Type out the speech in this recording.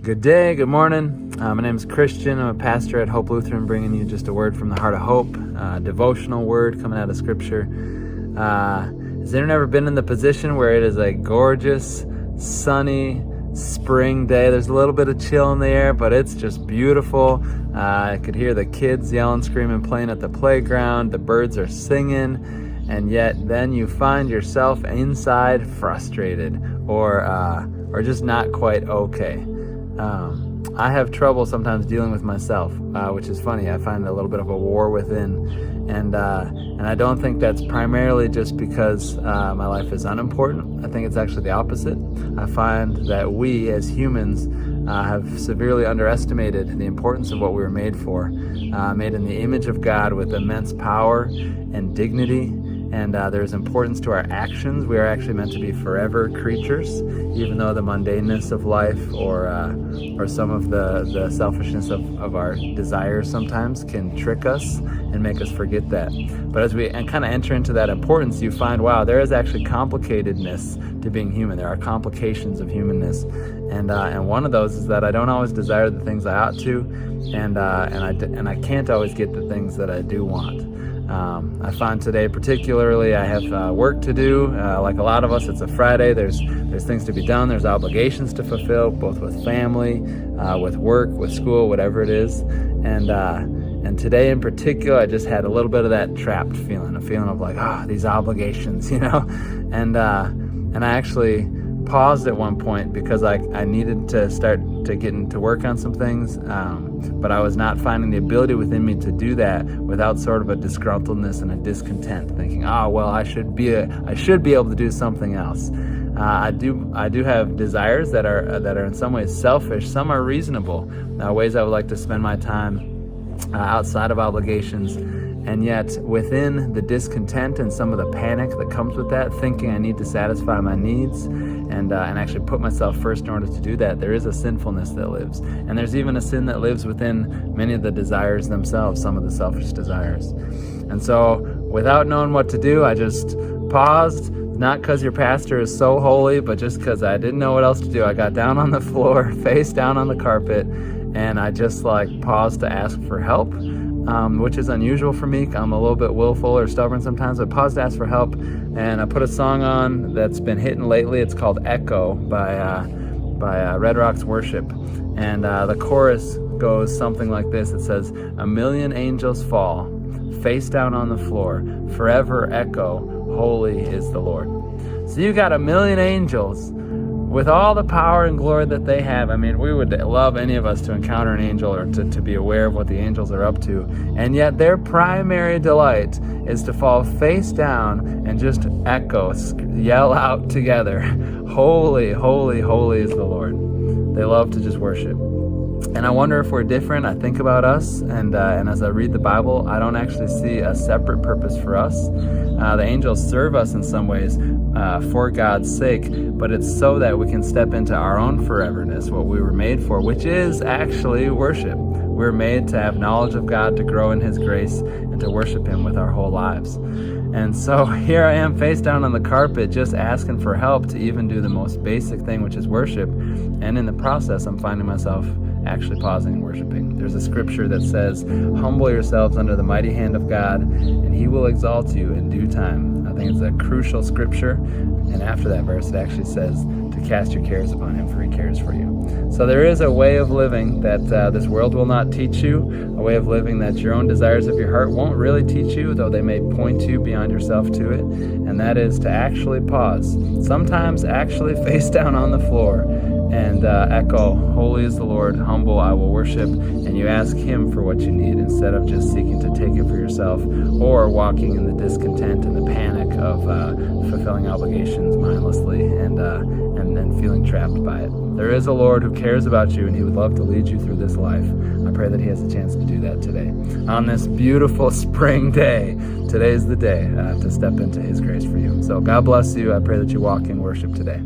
Good day, good morning. My name is Christian. I'm a pastor at Hope Lutheran, bringing you just a word from the heart of hope, devotional word coming out of Scripture. Has anyone ever been in the position where it is a gorgeous, sunny spring day? There's a little bit of chill in the air, but it's just beautiful. I could hear the kids yelling, screaming, playing at the playground. The birds are singing, and yet then you find yourself inside frustrated or just not quite okay. I have trouble sometimes dealing with myself, which is funny. I find a little bit of a war within, and I don't think that's primarily just because my life is unimportant. I think it's actually the opposite. I find that we as humans have severely underestimated the importance of what we were made for, made in the image of God with immense power and dignity. And there's importance to our actions. We are actually meant to be forever creatures, even though the mundaneness of life or some of the selfishness of our desires sometimes can trick us and make us forget that. But as we kind of enter into that importance, you find, wow, there is actually complicatedness to being human. There are complications of humanness. And one of those is that I don't always desire the things I ought to, and I can't always get the things that I do want. I find today particularly I have work to do. Like a lot of us, it's a Friday. There's things to be done. There's obligations to fulfill, both with family, with work, with school, whatever it is. And today in particular, I just had a little bit of that trapped feeling, a feeling of like, these obligations, And I actually paused at one point because I needed to start to get into work on some things, but I was not finding the ability within me to do that without sort of a disgruntledness and a discontent, thinking, well, I should be able to do something else. I do have desires that are in some ways selfish. Some are reasonable, ways I would like to spend my time outside of obligations. And yet, within the discontent and some of the panic that comes with that, thinking I need to satisfy my needs and actually put myself first in order to do that, there is a sinfulness that lives. And there's even a sin that lives within many of the desires themselves, some of the selfish desires. And so, without knowing what to do, I just paused, not because your pastor is so holy, but just because I didn't know what else to do. I got down on the floor, face down on the carpet, and I just paused to ask for help. Which is unusual for me. I'm a little bit willful or stubborn sometimes. I paused to ask for help, and I put a song on that's been hitting lately. It's called Echo by Red Rocks Worship. And the chorus goes something like this. It says, "A million angels fall, face down on the floor, forever echo, holy is the Lord." So you got a million angels with all the power and glory that they have. I mean, we would love any of us to encounter an angel or to be aware of what the angels are up to. And yet their primary delight is to fall face down and just echo, yell out together, "Holy, holy, holy is the Lord." They love to just worship. And I wonder if we're different. I think about us, and as I read the Bible, I don't actually see a separate purpose for us. The angels serve us in some ways for God's sake, but it's so that we can step into our own foreverness, what we were made for, which is actually worship. We're made to have knowledge of God, to grow in His grace, and to worship Him with our whole lives. And so here I am face down on the carpet, just asking for help to even do the most basic thing, which is worship. And in the process, I'm finding myself actually pausing and worshiping. There's a scripture that says, "Humble yourselves under the mighty hand of God, and He will exalt you in due time." I think it's a crucial scripture. And after that verse, it actually says to cast your cares upon Him, for He cares for you. So there is a way of living that this world will not teach you, a way of living that your own desires of your heart won't really teach you, though they may point you beyond yourself to it. And that is to actually pause, sometimes actually face down on the floor, and echo, "Holy is the Lord, humble I will worship," and you ask Him for what you need instead of just seeking to take it for yourself or walking in the discontent and the panic of fulfilling obligations mindlessly and feeling trapped by it. There is a Lord who cares about you, and He would love to lead you through this life. I pray that He has a chance to do that today. On this beautiful spring day, today's the day to step into His grace for you. So God bless you. I pray that you walk in worship today.